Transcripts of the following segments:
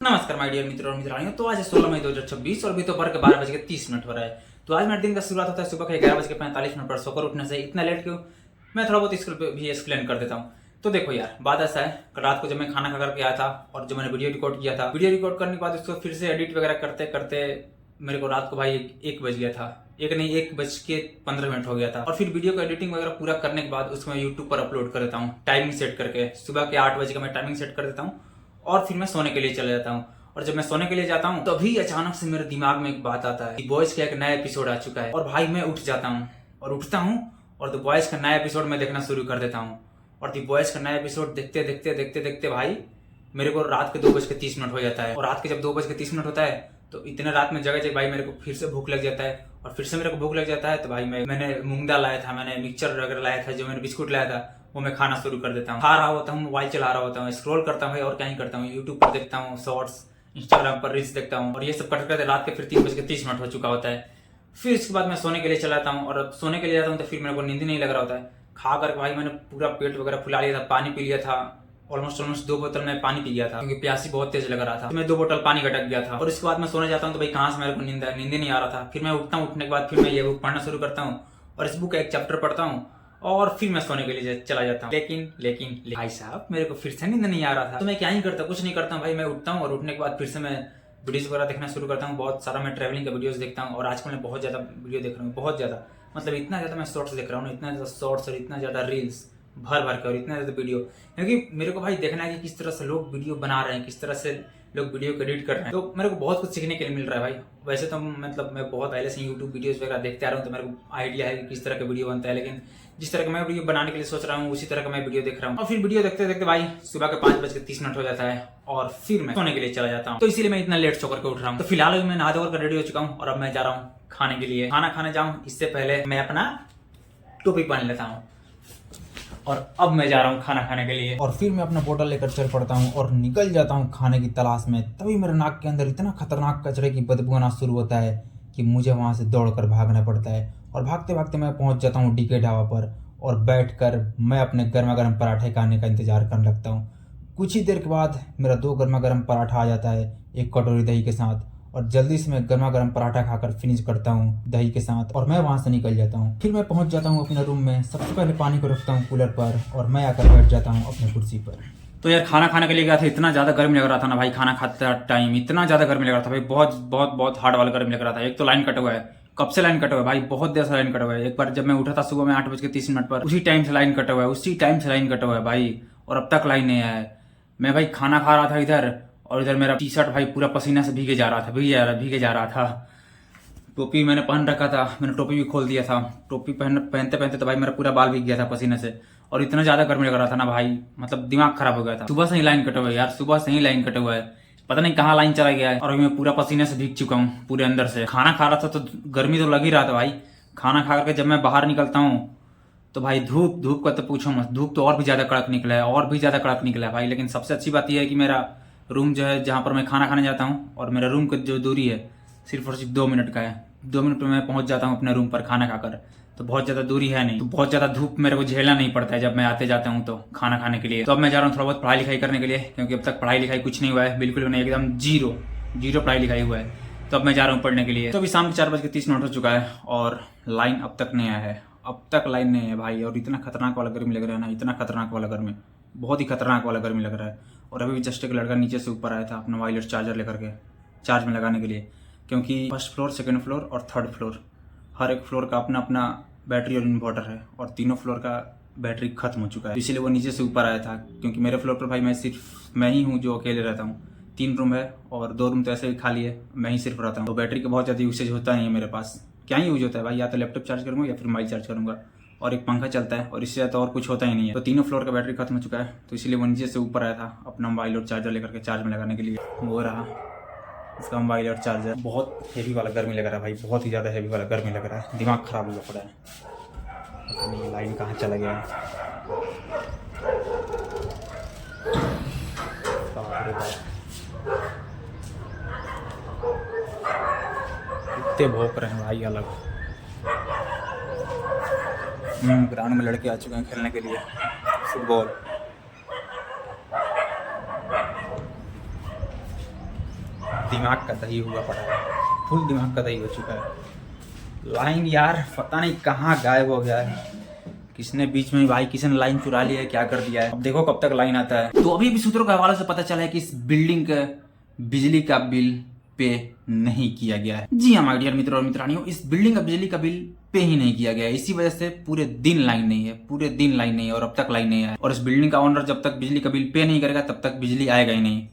नमस्कार my dear मित्रों और मित्रानियों। तो आज है 16 मई 2026 और अभी दोपहर के 12:30 हो रहा है। तो आज मेरे दिन का शुरुआत होता है सुबह के 11:45 पर सोकर उठने से। इतना लेट क्यों, मैं थोड़ा बहुत इसको भी एक्सप्लेन कर देता हूँ। तो देखो यार, बात ऐसा है, कल रात को जब मैं खाना खा करके आया था और जो मैंने वीडियो रिकॉर्ड किया था, वीडियो रिकॉर्ड करने के बाद उसको फिर से एडिट वगैरह करते करते मेरे को रात को भाई 1 बज गया था। 1:15 हो गया था। और फिर वीडियो को एडिटिंग वगैरह पूरा करने के बाद उसको मैं यूट्यूब पर अपलोड कर देता हूँ टाइमिंग सेट करके। सुबह के 8 बजे का मैं टाइमिंग सेट कर देता हूँ और फिर मैं सोने के लिए चले जाता हूँ। और जब मैं सोने के लिए जाता हूँ तभी अचानक से मेरे दिमाग में एक बात आता है कि बॉयज का एक नया एपिसोड आ चुका है। और भाई मैं उठ जाता हूँ और उठता हूँ और द बॉयज का नया एपिसोड मैं देखना शुरू कर देता हूँ। और द बॉयज का नया एपिसोड देखते देखते देखते देखते भाई मेरे को रात के 2:30 हो जाता है। और रात के जब 2:30 होता है तो इतने रात में जगह भाई मेरे को फिर से भूख लग जाता है। और फिर से मेरे को भूख लग जाता है तो भाई मैंने मूंग दाल लाया था, मैंने मिक्सचर वगैरह लाया था, जो मैंने बिस्कुट लाया था वो मैं खाना शुरू कर देता हूँ। खा रहा होता हूँ, मोबाइल चला रहा होता हूँ, स्क्रॉल करता हूँ भाई, और क्या ही करता हूँ, यूट्यूब पर देखता हूँ शॉर्ट्स, इंस्टाग्राम पर रील्स देखता हूँ। और ये सब करते करते रात के फिर 3:30 हो चुका होता है। फिर इसके बाद मैं सोने के लिए चला जाता हूँ। और अब सोने के लिए जाता हूँ तो फिर मेरे को नींद नहीं लग रहा होता है। खा कर भाई मैंने पूरा पेट वगैरह फुला लिया था, पानी पी लिया था, ऑलमोस्ट 2 बोतल में पानी पी गया था क्योंकि प्यासी बहुत तेज लग रहा था। तो मैं 2 बोतल पानी गटक गया था। और इसके बाद मैं सोने जाता हूँ तो भाई कहाँ से मेरे को नींद नहीं आ रहा था। फिर मैं उठता हूँ, उठने के बाद फिर मैं ये बुक पढ़ना शुरू करता हूँ और इस बुक का एक चैप्टर पढ़ता हूँ और फिर मैं सोने के लिए चला जाता हूँ। लेकिन भाई साहब मेरे को फिर से नींद नहीं आ रहा था। तो मैं क्या ही करता, कुछ नहीं करता हूँ भाई। मैं उठता हूँ और उठने के बाद फिर से मैं वीडियोज वगैरह देखना शुरू करता हूँ। बहुत सारा मैं ट्रैवलिंग का वीडियोस देखता हूँ और आजकल मैं बहुत ज़्यादा वीडियो देख रहा हूँ, बहुत ज़्यादा, मतलब इतना ज़्यादा मैं शॉर्ट्स देख रहा हूँ, इतना ज़्यादा शॉर्ट्स और इतना ज़्यादा रील्स भर भर कर और इतना ज़्यादा वीडियो, क्योंकि मेरे को भाई देखना है कि किस तरह से लोग वीडियो बना रहे हैं, किस तरह से लोग वीडियो को एडिट कर रहे हैं। तो मेरे को बहुत कुछ सीखने के लिए मिल रहा है भाई। वैसे तो मतलब मैं बहुत पहले से यूट्यूब वीडियोस वगैरह देखते आ रहा हूँ तो मेरे को आइडिया है कि किस तरह का वीडियो बनता है, लेकिन जिस तरह का मैं वीडियो बनाने के लिए सोच रहा हूँ उसी तरह का मैं वीडियो देख रहा हूँ। और फिर वीडियो देखते देखते भाई सुबह के 5:30 हो जाता है और फिर मैं सोने के लिए चला जाता हूँ। तो इसीलिए मैं इतना लेट सो करके उठ रहा हूँ। तो फिलहाल मैं नहा धोकर रेडी हो चुका हूँ और अब मैं जा रहा हूँ खाने के लिए। खाना खाने जाऊँ इससे पहले मैं अपना टोपी पहन लेता हूँ और अब मैं जा रहा हूँ खाना खाने के लिए। और फिर मैं अपना बोतल लेकर चल पड़ता हूँ और निकल जाता हूँ खाने की तलाश में। तभी मेरे नाक के अंदर इतना खतरनाक कचरे की बदबू आना शुरू होता है कि मुझे वहां से दौड़कर भागना पड़ता है। और भागते भागते मैं पहुंच जाता हूँ डीके ढाबा पर और बैठकर मैं अपने गर्मा गर्म पराठे खाने का इंतजार करने लगता हूँ। कुछ ही देर के बाद मेरा 2 गर्मा गर्म पराठा आ जाता है, एक कटोरी दही के साथ। और जल्दी से मैं गर्मा गर्म पराठा खाकर फिनिश करता हूँ दही के साथ और मैं वहां से निकल जाता हूँ। फिर मैं पहुंच जाता हूँ अपने रूम में। सबसे पहले पानी को रखता हूँ कूलर पर और मैं आकर बैठ जाता हूँ अपनी कुर्सी पर। तो यार खाना खाने के लिए गया था, इतना ज्यादा गर्मी लग रहा था ना भाई, खाना खाते टाइम इतना ज्यादा गर्मी लग रहा था भाई, बहुत बहुत बहुत हार्ड वाला गर्मी लग रहा था। एक तो लाइन कटा हुआ है, कब से लाइन कटा हुआ है भाई, बहुत देर से लाइन कटा हुआ है। एक बार जब मैं उठा था सुबह में 8:30 पर, उसी टाइम से लाइन कटा हुआ है, उसी टाइम से लाइन कटा हुआ है भाई, और अब तक लाइन नहीं आया है। मैं भाई खाना खा रहा था इधर और इधर मेरा टी शर्ट भाई पूरा पसीना से भीगे जा रहा था, भीगे जा रहा था। टोपी मैंने पहन रखा था, मैंने टोपी भी खोल दिया था। टोपी पहनते पहनते तो भाई मेरा पूरा बाल भीग गया था पसीने से। और इतना ज्यादा गर्मी लग रहा था ना भाई, मतलब दिमाग खराब हो गया था। सुबह से ही लाइन कटा हुआ है यार, सुबह से ही लाइन कटा हुआ है, पता नहीं कहाँ लाइन चला गया है। और अभी मैं पूरा पसीने से भीग चुका हूँ पूरे अंदर से। खाना खा रहा था तो गर्मी तो लग ही रहा था भाई। खाना खा करके जब मैं बाहर निकलता हूँ तो भाई धूप का तो पूछो मत, धूप तो और भी ज्यादा कड़क निकला है, और भी ज्यादा कड़क निकला है भाई। लेकिन सबसे अच्छी बात यह है कि मेरा रूम जो है जहाँ पर मैं खाना खाने जाता हूँ और मेरा रूम की जो दूरी है सिर्फ और सिर्फ 2 मिनट का है। 2 मिनट में मैं पहुंच जाता हूँ अपने रूम पर खाना खाकर, तो बहुत ज्यादा दूरी है नहीं, तो बहुत ज्यादा धूप मेरे को झेलना नहीं पड़ता है जब मैं आते जाता हूँ तो खाना खाने के लिए। तो अब मैं जा रहा हूँ थोड़ा बहुत पढ़ाई लिखाई करने के लिए, क्योंकि अब तक पढ़ाई लिखाई कुछ नहीं हुआ है, बिल्कुल भी नहीं, एकदम जीरो पढ़ाई लिखाई हुआ है। तो अब मैं जा रहा हूँ पढ़ने के लिए। तो अभी शाम के 4:30 हो चुका है और लाइन अब तक नहीं आया है, अब तक लाइन नहीं है भाई। और इतना खतरनाक वाला गर्मी लग रहा है ना, इतना खतरनाक वाला गर्मी, बहुत ही खतरनाक वाला गर्मी लग रहा है। और अभी जस्ट एक लड़का नीचे से ऊपर आया था अपना वायरलेस चार्जर लेकर के चार्ज में लगाने के लिए, क्योंकि फर्स्ट फ्लोर, सेकंड फ्लोर और थर्ड फ्लोर, हर एक फ्लोर का अपना अपना बैटरी और इन्वर्टर है और तीनों फ्लोर का बैटरी खत्म हो चुका है, इसीलिए वो नीचे से ऊपर आया था। क्योंकि मेरे फ्लोर पर भाई मैं सिर्फ मैं ही हूँ जो अकेले रहता हूँ, 3 रूम है और 2 रूम तो ऐसे ही खाली है, मैं ही सिर्फ रहता हूँ। तो बैटरी का बहुत ज़्यादा यूसेज होता नहीं है मेरे पास, क्या ही यूज होता है भाई, या तो लैपटॉप चार्ज करूँगा या फिर मोबाइल चार्ज करूँगा और एक पंखा चलता है, और इससे ज़्यादा और कुछ होता ही नहीं है। तो तीनों फ्लोर का बैटरी खत्म हो चुका है, तो इसलिए वो नीचे से ऊपर आया था अपना मोबाइल और चार्जर लेकर के चार्ज में लगाने के लिए। वो रहा इसका मोबाइल और चार्जर। बहुत हेवी वाला गर्मी लग रहा है भाई, बहुत ही ज़्यादा हेवी वाला गर्मी लग रहा है, दिमाग खराब हुआ पड़ा है। पता नहीं लाइन कहाँ चला गया है। बाप रे बाप, इतने भौंक रहे हैं भाई अलग। ग्राउंड में लड़के आ चुके हैं खेलने के लिए फुटबॉल। दिमाग का दही हुआ पड़ा है, फुल दिमाग का दही हो चुका है। लाइन यार पता नहीं कहाँ गायब हो गया है, किसने बीच में भाई किसी ने लाइन चुरा लिया है, क्या कर दिया है। अब देखो कब तक लाइन आता है। तो अभी भी सूत्रों के हवाले से पता चला है कि इस बिल्डिंग का बिजली का बिल पे नहीं किया गया है। जी हाँ माय डियर मित्रों और मित्रानियों, इस बिल्डिंग का बिजली का बिल पे ही नहीं किया गया है। इसी वजह से पूरे दिन लाइन नहीं है, पूरे दिन लाइन नहीं है और अब तक लाइन नहीं है। और इस बिल्डिंग का ओनर जब तक बिजली का बिल पे नहीं करेगा तब तक बिजली आएगा ही नहीं।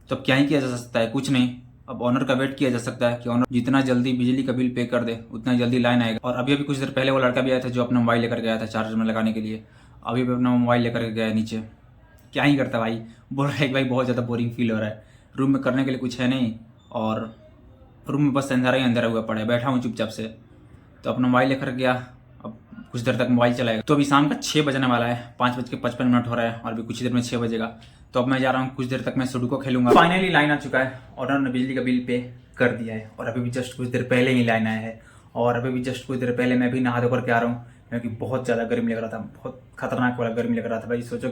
तो अब क्या ही किया जा सकता है, कुछ नहीं। अब ऑनर का वेट किया जा सकता है कि ऑनर जितना जल्दी बिजली का बिल पे कर दे उतना जल्दी लाइन आएगा। और अभी अभी कुछ देर पहले वो लड़का भी आया था जो अपना मोबाइल लेकर गया था चार्जर में लगाने के लिए। अभी भी अपना मोबाइल लेकर गया है नीचे। क्या ही करता भाई, बोल रहा है कि भाई बहुत ज़्यादा बोरिंग फील हो रहा है, रूम में करने के लिए कुछ है नहीं और रूम में बस अंधेरा ही अंधेरा हुआ पड़ा है, बैठा हूँ चुपचाप से। तो अपना मोबाइल लेकर गया, अब कुछ देर तक मोबाइल चलाएगा। तो अभी शाम का 6 बजने वाला है, 5:55 हो रहा है और अभी कुछ देर में 6 बजेगा। तो अब मैं जा रहा हूँ, कुछ देर तक मैं सुडोकू खेलूंगा। फाइनली लाइन आ चुका है और उन्होंने बिजली का बिल पे कर दिया है और अभी भी जस्ट कुछ देर पहले ही लाइन आया है। और अभी भी जस्ट कुछ देर पहले मैं भी नहा धोकर के आ रहा हूँ क्योंकि बहुत ज़्यादा गर्मी लग रहा था, बहुत खतरनाक वाला गर्मी लग रहा था भाई। सोचो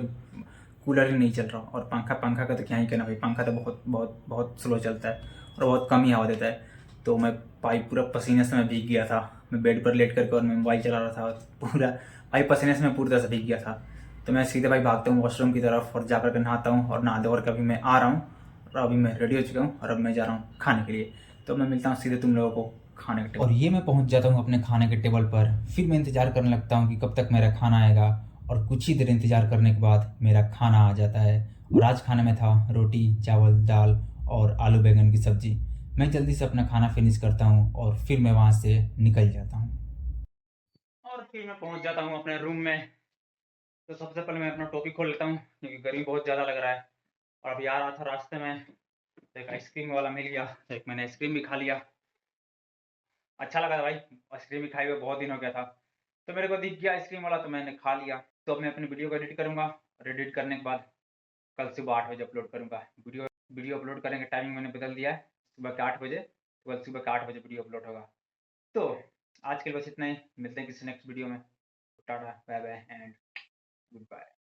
कूलर ही नहीं चल रहा और पंखा का तो क्या ही कहना भाई, पंखा तो बहुत बहुत बहुत स्लो चलता है और बहुत कम ही हवा देता है। तो मैं भाई पूरा पसीने से मैं भीग गया था, मैं बेड पर लेट करके और मैं मोबाइल चला रहा था और पूरा भाई पसीने से मैं पूरी तरह से भीग गया था। तो मैं सीधे भाई भागता हूँ वॉशरूम की तरफ और जाकर के नहाता हूँ और नहा धोकर के अभी मैं आ रहा हूँ और अभी मैं रेडी हो चुका हूँ और अब मैं जा रहा हूँ खाने के लिए। तो मैं मिलता हूँ सीधे तुम लोगों को खाने के टेबल। और ये मैं पहुँच जाता हूँ अपने खाने के टेबल पर, फिर मैं इंतजार करने लगता हूँ कि कब तक मेरा खाना आएगा और कुछ ही देर इंतजार करने के बाद मेरा खाना आ जाता है। और आज खाने में था रोटी चावल दाल और आलू बैंगन की सब्जी। मैं जल्दी से अपना खाना फिनिश करता हूँ और फिर मैं वहाँ से निकल जाता हूँ और फिर मैं पहुँच जाता हूँ अपने रूम में। तो सबसे पहले मैं अपना टोपी खोल लेता हूँ क्योंकि गर्मी बहुत ज़्यादा लग रहा है। और अभी आ रहा था रास्ते में तो एक आइसक्रीम वाला मिल गया, तो एक मैंने आइसक्रीम भी खा लिया। अच्छा लगा था भाई, आइसक्रीम भी खाए हुए बहुत दिन हो गया था। तो मेरे को दिख गया आइसक्रीम वाला तो मैंने खा लिया। तो अब मैं अपनी वीडियो को एडिट करूँगा और एडिट करने के बाद कल सुबह 8 बजे अपलोड करूँगा वीडियो। वीडियो अपलोड करने का टाइमिंग मैंने बदल दिया है, सुबह के 8 बजे। कल सुबह के 8 बजे वीडियो अपलोड होगा। तो आज के लिए बस इतना ही, मिलते हैं किसी नेक्स्ट वीडियो में। Tata bye bye and good bye.